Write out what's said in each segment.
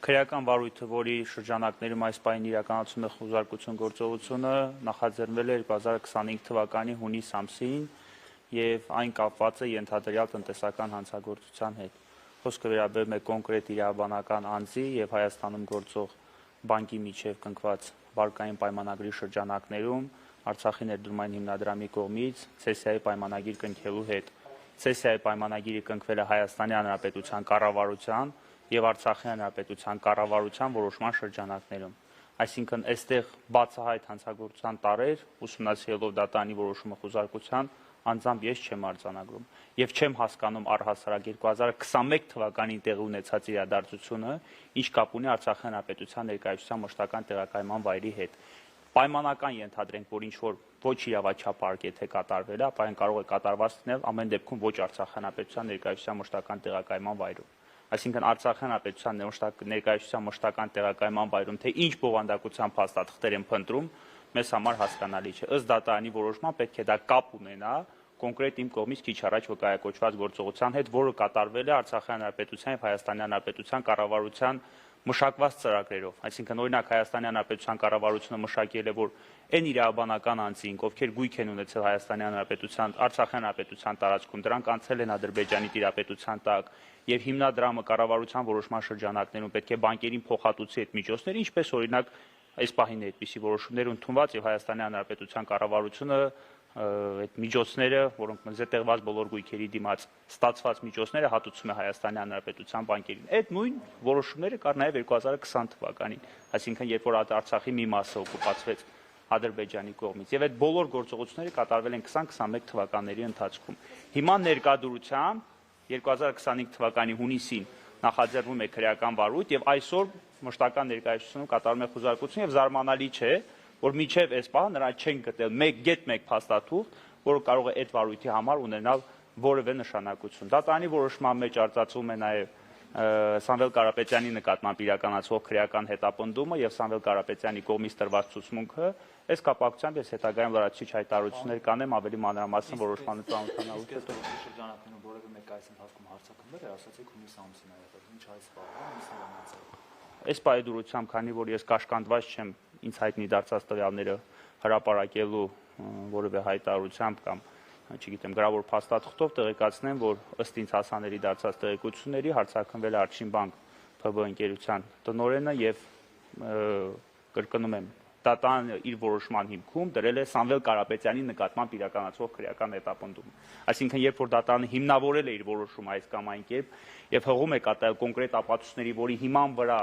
Քրեական վարույթը, որի շրջանակներում այս պահին իրականացում է խոզարկություն գործողությունը, նախաձեռնվել է 2025 թվականի հունիս ամսին եւ այն կապված է ենթադրյալ տնտեսական հանցագործության հետ։ Խոսքը վերաբերում է կոնկրետ իրավաբանական անձի եւ Հայաստանում գործող բանկի միջև կնքված վարկային պայմանագրի շրջանակներում Արցախի ներդրումային հիմնադրամի կողմից ցեսիայի պայմանագիր կնքելու հետ։ Ցեսիայի պայմանագիրը կնքվել է Հայաստանի Հանրապետության կառավարության եւ Արցախի Հանրապետության կառավարության որոշման շրջանակներում։ Այսինքն այստեղ բացահայտ հանցագործության տարեր ուսումնասիրելով դատանի որոշումը խոզարկության անձամբ ես չեմ արձանագրում եւ չեմ հասկանում առհասարակ 2021 թվականին տեղի ունեցած իրադարձությունը ինչ կապ ունի Արցախի Հանրապետության ներկայացության մշտական տեղակայման վայրի հետ։ Պայմանական ենթադրենք, որ ինչ որ ոչ իրավաչափ եթե կատարվել է, ապա այն կարող է կատարված լինել ամեն դեպքում ոչ Արցախի Հանրապետության ներկայացության մշտական տեղակայման վայրում։ Այսինքն Արցախի Հանրապետության ներկայացության մշտական տեղակայման վայրում թե ինչ բովանդակության փաստաթղթեր են փնտրում, մեզ համար հասկանալի չէ։ Ըստ դատարանի որոշման պետք է դա կապ ունենա կոնկրետ իմ կողմից քիչ առաջ վկայակոչված գործողության հետ, որը կատարվել է Արցախի Հանրապետության եւ Հայաստանի Հանրապետության կառավարության մշակված ծրագրերով։ Այսինքն օրինակ Հայաստանի Հանրապետության կառավարությունը մշակել է, որ այն իրավաբանական անձինք, ովքեր գույք են ունեցել Հայաստանի Հանրապետության, Արցախի Հանրապետության տարածքում, դրանք անցել են Ադրբեջանի տիրապետության տակ եւ հիմնադրամը կառավարության որոշման շրջանակներում պետք է բանկերին փոխհատուցի այդ միջոցները, ինչպես օրինակ այս պահին է այդպիսի որոշումներ ընդունված եւ Հայաստանի Հանրապետության կառավարությունը այդ միջոցները, որոնք զետեղված բոլոր գույքերի դիմաց ստացված միջոցները հատուցում է Հայաստանի Հանրապետության բանկերին։ Այդ նույն որոշումները կար նաեւ 2020 թվականին, այսինքն երբ որ Արցախի մի մասը օկուպացվեց Ադրբեջանի կողմից եւ այդ բոլոր գործողությունները կատարվել են 2021 թվականների ընթացքում։ Հիմա ներկայությամբ 2025 թվականի հունիսին նախաձեռնվում է քրեական վարույթ եւ այսօր մշտական ներկայացությունում կատարում է խոզարկություն եւ զարմանալի չէ, որ միջև այս պահը նրան չեն գտել մեկ փաստաթուղթ, որը կարող է այդ վարույթի համար ունենալ որևէ նշանակություն։ Դատարանի որոշման մեջ արձածվում է նաեւ Սամվել Կարապետյանի նկատմամբ իրականացվող քրեական հետապնդումը եւ Սամվել Կարապետյանի կողմից տրված ցուցմունքը, այս կապակցությամբ ես հետագայում լրացուցիչ հայտարարություններ կանեմ ավելի մանրամասն որոշմանը ծանոթանալուց հետո։ Շրջանակներում որևէ մեկ այս ընթացքում հարցակումներ է, ասացիք հունիս ամսին է եղել, ինչ այս բանը, Այս պայդուրությամբ, քանի որ ես կաշկանդված չեմ ինձ հայտնի դարձած տվյալները հրապարակելու որևէ հայտարարությամբ կամ չգիտեմ գրավոր փաստաթղթով տեղեկացնեմ, որ ըստ ինձ հասանելի դարձած տեղեկությունների հարձակվել է Արչին բանկ ՓԲ ընկերության տնօրենը եւ կրկնում եմ դատարանը իր որոշման հիմքում դրել է Սամվել Կարապետյանի նկատմամբ իրականացվող քրեական հետապնդում։ Այսինքն երբ որ դատարանը հիմնավորել է իր որոշումը այս կամ այն կերպ եւ հղում է կատարել կոնկրետ ապացույցների, որի հիման վրա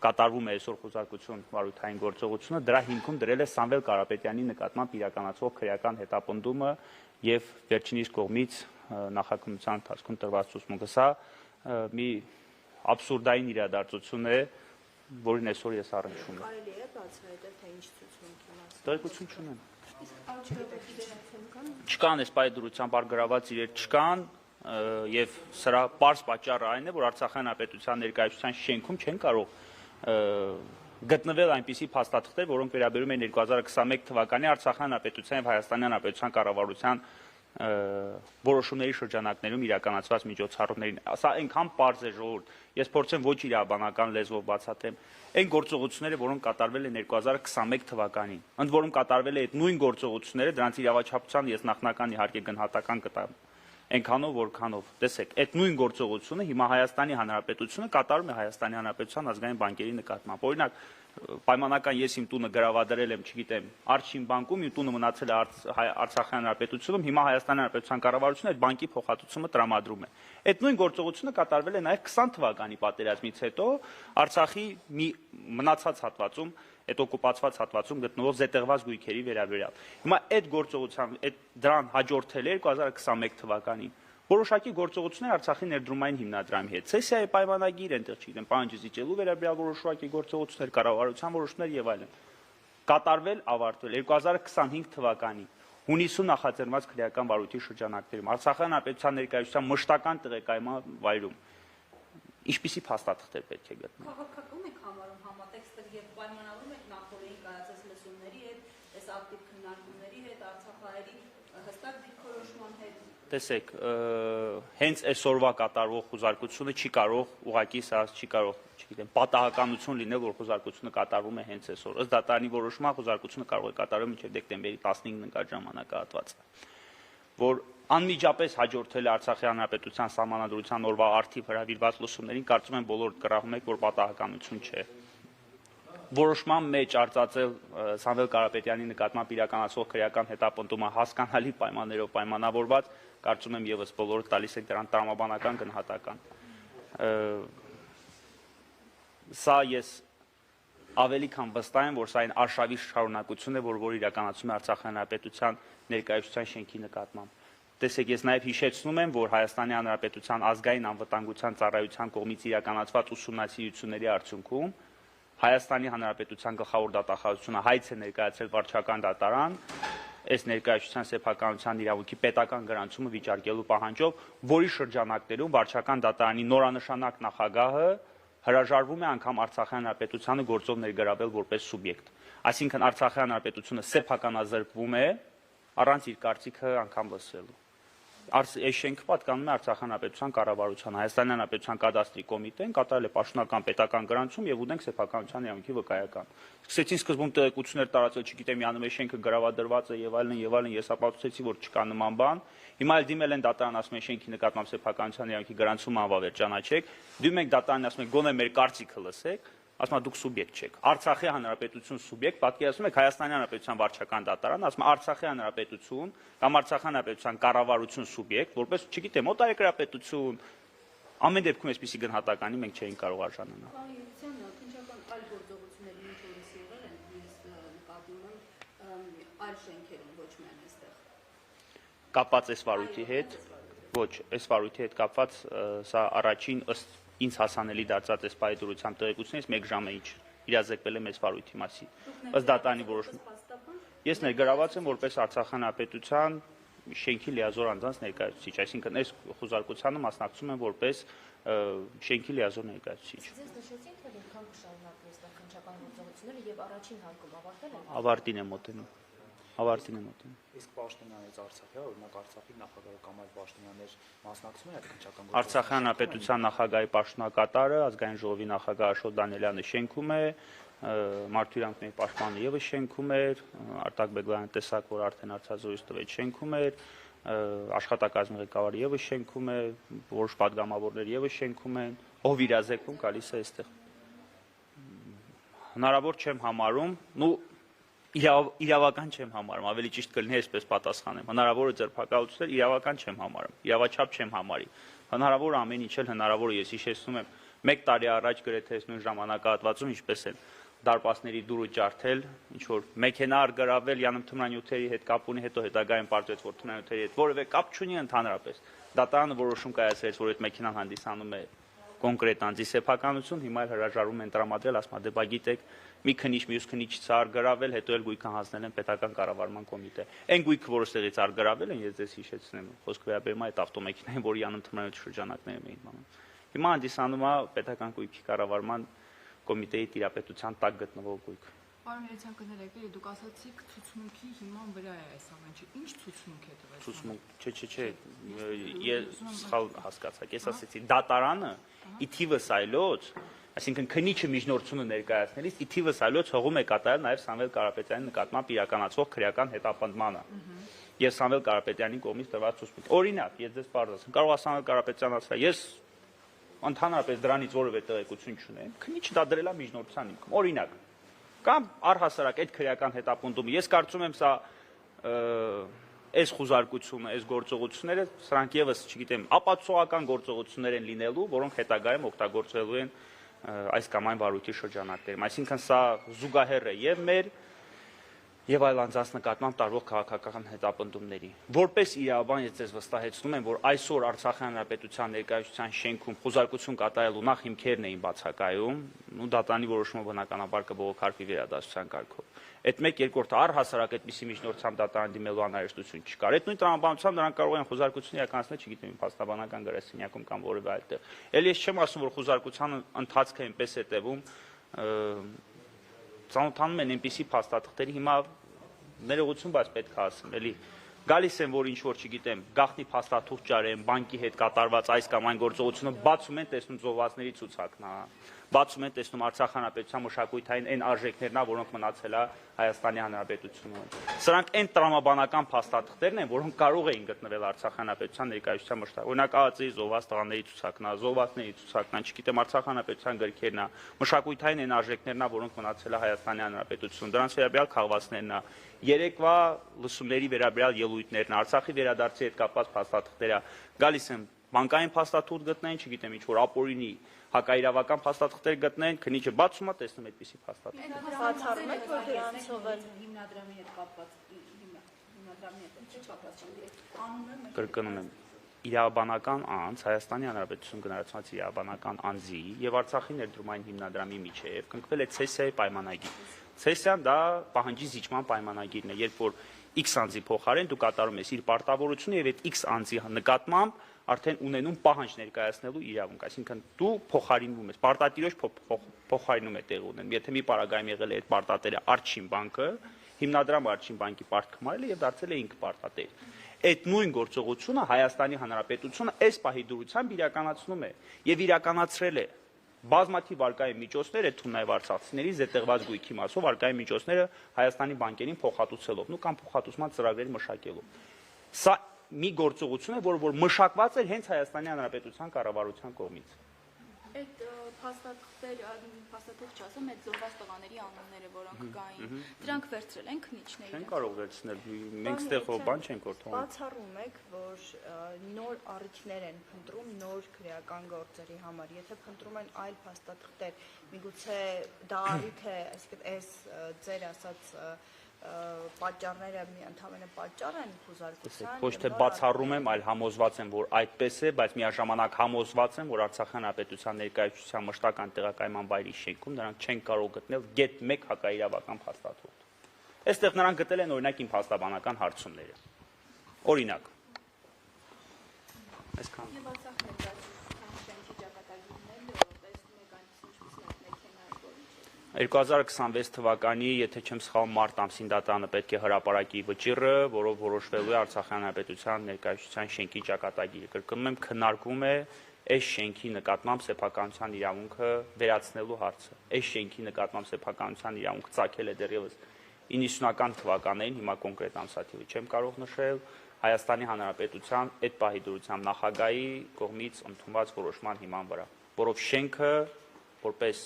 կատարվում է այսօր խոզարկություն վարույթային գործողությունը, դրա հիմքում դրել է Սամվել Կարապետյանի նկատմամբ իրականացվող քրեական հետապնդումը եւ վերջինիս կողմից նախաքննության ընթացքում տրված ցուցմունքը։ Սա մի աբսուրդային իրադարձություն է, որին այսօր ես առնչվում եմ։ Կարելի է բացահայտել, թե ինչ ցուցմունքի մասը։ Տեղեկություն չունեմ։ Իսկ արժեքներում կան։ Չկան այս պայդրությամբ արգրաված իրեր չկան եւ սրա պարզ պատճառը այն է, որ Արցախի Հանրապետության ներկայացության շենքում չեն կարող գտնվել այնպիսի փաստաթղթեր, որոնք վերաբերում են 2021 թվականի Արցախի Հանրապետության եւ Հայաստանի Հանրապետության կառավարության որոշումների շրջանակներում իրականացված միջոցառումներին։ Սա այնքան պարզ է ժողովուրդ։ Ես փորձեմ ոչ իրավաբանական լեզվով բացատրեմ այն գործողությունները, որոնք կատարվել են 2021 թվականին։ Ընդ որում կատարվել է այդ նույն գործողությունները, դրանց իրավաչափության ես նախնական իհարկե գնահատական կտամ այնքանով որքանով։ Տեսեք, այդ նույն գործողությունը հիմա Հայաստանի Հանրապետությունը կատարում է Հայաստանի Հանրապետության ազգային բանկերի նկատմամբ։ Օրինակ, պայմանական ես իմ տունը գրավադրել եմ, չգիտեմ, Արչին բանկում, իմ տունը մնացել է Արցախի Հանրապետությունում, հիմա Հայաստանի Հանրապետության կառավարությունը այդ բանկի փոխհատուցումը տրամադրում է։ Այդ նույն գործողությունը կատարվել է նաև 20 թվականի պատերազմից հետո Արցախի մի մնացած հատվածում, այդ օկուպացված հատվածում գտնվող զետեղված գույքերի վերաբերյալ։ Հիմա այդ գործողությամբ դրան հաջորդել է 2021 թվականին որոշակի գործողություններ Արցախի ներդրումային հիմնադրամի հետ։ Ցեսիայի պայմանագիր, այնտեղ չգիտեմ, պահանջի զիջելու վերաբերյալ որոշակի գործողություններ, կառավարության որոշումներ եւ այլն։ Կատարվել, ավարտվել 2025 թվականին հունիսում նախաձեռնված քրեական վարույթի շրջանակներում Արցախի Հանրապետության ներկայացության մշտական տեղեկայման վայրում ինչպիսի փաստաթղթեր պետք է գտնվեն։ Քաղաքական եք համարում համատեքստը եւ պայմանավորում եք նախորդին կայացած լսումների հետ, այս ակտիվ քննարկումների հետ, Արցախահայերի հստակ դիրքորոշման հետ։ Տեսեք, հենց այսօրվա կատարվող խուզարկությունը չի կարող ուղղակի սա չի կարող, չգիտեմ, պատահականություն լինել, որ խուզարկությունը կատարվում է հենց այսօր։ Ըստ դատարանի որոշման խուզարկությունը կարող է կատարվել մինչև դեկտեմբերի 15-ն ընկած ժամանակահատվածը, որ անմիջապես հաջորդել է Արցախի հանրապետության սահմանադրության օրվա արդիվ հրավիրված լսումներին, կարծում եմ բոլորդ կռահում եք, որ պատահականություն չէ։ Որոշման մեջ արծածել Սամվել Կարապետյանի նկատմամբ իրականացվող քրեական հետապնդումը հասկանալի պայմաններով պայմանավորված, կարծում եմ եւս բոլորը տալիս եք դրան տրամաբանական գնահատական։ Սա ես ավելի քան վստահ եմ, որ սա այն արշավի շարունակություն է, որ իրականացում է Արցախի հանրապետության ներկայացության շենքի նկատմամբ։ Տեսեք, ես նաև հիշեցնում եմ, որ Հայաստանի Հանրապետության ազգային անվտանգության ծառայության կողմից իրականացված ուսումնասիրությունների արդյունքում Հայաստանի Հանրապետության գլխավոր դատախազությունը հայց է ներկայացրել վարչական դատարան այս ներկայացության սեփականության իրավունքի պետական գրանցումը վիճարկելու պահանջով, որի շրջանակներում վարչական դատարանի նորանշանակ նախագահը հրաժարվում է անգամ Արցախի հանրապետությանը գործով ներգրավել որպես սուբյեկտ։ Այսինքն Արցախի հանրապետությունը սեփականազրկվում է առանց իր կարծիքը անգամ լսելու։ Այս շենքը պատկանում է Արցախի հանրապետության կառավարության, Հայաստանի հանրապետության կադաստրի կոմիտեն կատարել է պաշտոնական պետական գրանցում եւ ունենք սեփականության իրավունքի վկայական։ Սկսեցին սկզբում տեղեկություններ տարածել, չգիտեմ, յանում է շենքը գրավադրված է եւ այլն, ես ապացուցեցի, որ չկա նման բան։ Հիմա էլ դիմել են դատարան, ասում են շենքի նկատմամբ սեփականության իրավունքի գրանցումը անվավեր ճանաչեք։ Դիմում եք դատարանին, ասում եք գոնե մեր կարծիքը լսեք, ասում դուք սուբյեկտ չեք։ Արցախի հանրապետություն սուբյեկտ, պատկերացնում եք Հայաստանի հանրապետության վարչական դատարան, ասում Արցախի հանրապետություն կամ Արցախի հանրապետության կառավարություն սուբյեկտ, որպես, չգիտեմ, օտարերկրապետություն, ամեն դեպքում այսպիսի գնահատականի մենք չէինք կարող արժանանալ։ Այլ գործողությունների ինչ օրս եղել են, ես նկատում եմ այլ շենքերում, ոչ միայն այստեղ։ Կապված այս վարույթի հետ, ոչ, այս վարույթի հետ կապված սա առաջին ըստ ինձ հասանելի դարձած այս պայդրության տեղեկությունից 1 ժամ է ինչ իրազեկվել եմ այս վարույթի մասին։ Ըստ դատարանի որոշման ես ներգրաված եմ որպես Արցախի հանրապետության շենքի լիազոր անձանց ներկայացուցիչ, այսինքն այս խուզարկությանը մասնակցում եմ որպես շենքի լիազոր ներկայացուցիչ։ Ձեզ նշեցին, թե որքան կշարունակվի այստեղ քննչական գործողությունները եւ առաջին հարկում ավարտել են։ Ավարտին եմ մոտենում։ Իսկ պաշտոնյաներից Արցախի, օրինակ Արցախի նախագահը կամ այլ պաշտոնյաներ մասնակցում են այդ քննչական Արցախի հանրապետության նախագահի պաշտոնակատարը, ազգային ժողովի նախագահ Աշոտ Դանիելյանը շենքում է, Մարդու իրավունքների պաշտպանը ևս շենքում էր, Արտակ Բեգլյանը տեսակ, որ արդեն հարցազրույց տվեց շենքում էր, աշխատակազմի ղեկավարը ևս շենքում է, որոշ պատգամավորներ ևս շենքում են, ով իրազեկվում գալիս է այստեղ։ Հնարավոր չեմ համարում, իրավական չեմ համարում, ավելի ճիշտ կլինի այսպես պատասխանեմ։ Հնարավոր է ձերբակալություններ, իրավական չեմ համարում, իրավաչափ չեմ համարի։ Հնարավոր ամեն ինչ էլ հնարավոր է, ես հիշեցնում եմ 1 տարի առաջ գրեթե այս նույն ժամանակահատվածում ինչպես են դարպասների դուրը ջարդել, ինչ որ մեքենա արգրավել, յանում թմրանյութերի հետ կապ ունի, հետո հետագայում պարզվեց, որ թմրանյութերի հետ որևէ կապ չունի ընդհանրապես։ Դատարանը որոշում կայացրեց, որ այդ մեքենան հանդիսանում է կոնկրետ անձի սեփականություն, հիմա էլ հրաժարվում են տրամադրել, ասում դե բա գիտեք, մի քնիչ մյուս քնիչից արգրավել, հետո էլ գույքը հանձնել են պետական կառավարման կոմիտե։ Այն գույքը, որը ստեղից արգրավել են, ես ձեզ հիշեցնեմ, խոսքը վերաբերում է այդ ավտոմեքենային, որի յանում թմրանյութ շրջանակներում էին մանում։ Հիմա հանդիսանում է պետական գույքի կառավարման կոմիտեի տիրապետության տակ գտնվող գույք։ Պարոն Երեցյան, կներեք, դուք ասացիք ցուցմունքի հիման վրա է այս ամենը։ Ինչ ցուցմունք է տվել։ Ցուցմունք, չէ, ես սխալ հասկացաք, ես ասեցի դատարանը ի թիվս այլոց, այսինքն քնիչը միջնորդությունը ներկայացնելիս ի թիվս այլոց հողում է կատարել նաև Սամվել Կարապետյանի նկատմամբ իրականացվող քրեական հետապնդմանը եւ Սամվել Կարապետյանի կողմից տրված ցուցմունք։ Օրինակ, ես ձեզ բարձրացնեմ, կարող է Սամվել Կարապետյանը ասել, ես ընդհանրապես դրանից որևէ տեղեկություն չունեմ, քնիչը դա դրել է միջնորդության հիմքում, օրինակ, կամ առհասարակ այդ քրեական հետապնդումը, ես կարծում եմ սա այս խուզարկությունը, այս գործողությունները, սրանք եւս, չգիտեմ, ապացուցողական գործողություններ են լինելու, որոնք հետագայում օգտագործվելու են այս կամ այն վարույթի շրջանակներում, այսինքն սա զուգահեռ է եւ մեր եւ այլ անձանց նկատմամբ տարվող քաղաքական հետապնդումների։ Որպես իրավաբան ես ձեզ վստահեցնում եմ, որ այսօր Արցախի հանրապետության ներկայացության շենքում խոզարկություն կատարելու նախ հիմքերն էին բացակայում, ու դատարանի որոշումը բնականաբար կբողոքարկվի վերադասության կարգով։ Այդ 1/2-ը առհասարակ այդպիսի միջնորդությամբ դատարան դիմելու անհրաժեշտություն չկար։ Այդ նույն տրամաբանությամբ նրանք կարող են խոզարկություն իրականացնել, չգիտեմ, փաստաբանական գրասենյակում կամ որևէ այլտեղ։ Էլ ես չեմ ասում, որ խոզարկության ընթացքը այնպես է տևում, ծանոթանում են այնպիսի փաստաթղթերի, հիմա ներողություն, բայց պետք է ասեմ, էլի գալիս են, որ ինչ որ չգիտեմ, գաղտնի փաստաթուղթ ճարեն, բանկի հետ կատարված այս կամ այն գործողությունը բացում են, տեսնում զոհվածների ցուցակն է, բացում են, տեսնում Արցախ հանրապետության մշակութային այն արժեքներն է, որոնք մնացել է Հայաստանի Հանրապետությունում։ Սրանք այն տրամաբանական փաստաթղթերն են, որոնք կարող էին գտնվել Արցախ հանրապետության ներկայացության մշտակ։ Օրինակ ԱԱԾ-ի զոհված տղաների ցուցակն է, զոհվածների ցուցակն է, չգիտեմ Արցախ հանրապետության գրքերն է, մշակութային այն արժեքներն է, որոնք մնացել է Հայաստանի Հանրապետությունում։ Դրանց վերաբերյալ քաղվածներն է, երեկվա լսումների վերաբերյալ ելույթներն, Արցախի վերադարձի հետ կապված փաստաթղթերը, գալիս են բանկային փաստաթուղթ գտնեն, չգիտեմ ինչ որ ապօրինի հակաիրավական փաստաթղթեր գտնեն, քնիչը բացում է, տեսնում այդպիսի փաստաթղթ։ Բացառում եք, որ դրանցով էլ հիմնադրամի հետ կապված հիմնադրամի հետ կապված անունը Կրկնում եմ, իրավաբանական անձ, Հայաստանի Հանրապետություն գնահատված իրավաբանական անձի եւ Արցախի ներդրումային հիմնադրամի միջեւ կնքվել է ցեսիայի պայմանագիր։ Ցեսիան դա պահանջի զիջման պայմանագիրն է, երբ որ X անձի փոխարեն դու կատարում ես իր պարտավորությունը եւ այդ X անձի նկատմամբ արդեն ունենում պահանջ ներկայացնելու իրավունք, այսինքն դու փոխարինվում ես, պարտատիրոջ փոխարինում է տեղ ունեն։ Եթե մի պարագայում եղել է այդ պարտատերը Արչին բանկը, հիմնադրամը Արչին բանկի պարտք մարել է եւ դարձել է ինքը պարտատեր։ Այդ նույն գործողությունը Հայաստանի Հանրապետությունը այս պահի դրությամբ իրականացնում է եւ իրականացրել է բազմաթիվ վարկային միջոցներ, այդ թվում նաև արցախցիների զետեղված գույքի մասով վարկային միջոցները Հայաստանի բանկերին փոխհատուցելով, նու կամ փոխհատուցման ծրագրեր մշակելով։ Սա մի գործողություն է, որ մշակված էր հենց Հայաստանի Հանրապետության կառավարության կողմից։ Այդ փաստաթուղթ չասեմ, այդ զոհված տղաների անունները, որոնք կային, դրանք վերցրել են քնիչները։ Չեն կարող վերցնել, մենք ստեղ բան չենք գործում։ բացառում եք, որ նոր առիթներ են փնտրում նոր քրեական գործերի համար։ Եթե փնտրում են այլ փաստաթղթեր, միգուցե դա առիթ է, այսինքն այս ձեր ասած պատճառները ընդհանրապես պատճառ են հուզարկության։ Ոչ թե բացառում եմ, այլ համոզված եմ, որ այդպես է, բայց միաժամանակ համոզված եմ, որ Արցախ հանրապետության ներկայացության մշտական տեղակայման վայրի շենքում նրանք չեն կարող գտնել գեթ 1 հակաիրավական փաստաթուղթ։ Այստեղ նրանք գտել են օրինակ իմ փաստաբանական հարցումները։ Օրինակ։ Այսքան։ Եվ Արցախ ներկայացության շենքի ճակատագիրներն տեսնում եք այնպես ինչպես մեքենայի 2026 թվականի, եթե չեմ սխալվում, մարտ ամսին դատարանը պետք է հրապարակի վճիռը, որով որոշվելու է Արցախի հանրապետության ներկայացության շենքի ճակատագիրը։ Կրկնում եմ, քննարկվում է այս շենքի նկատմամբ սեփականության իրավունքը վերացնելու հարցը։ Այս շենքի նկատմամբ սեփականության իրավունքը ծագել է դեռևս 90-ական թվականներին, հիմա կոնկրետ ամսաթիվը չեմ կարող նշել, Հայաստանի Հանրապետության այդ պահի դրությամբ նախագահի կողմից ընդունված որոշման հիման վրա, որով շենքը որպես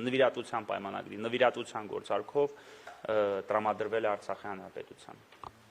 նվիրատվության պայմանագրի, նվիրատվության գործարքով տրամադրվել է Արցախի հանրապետությանը։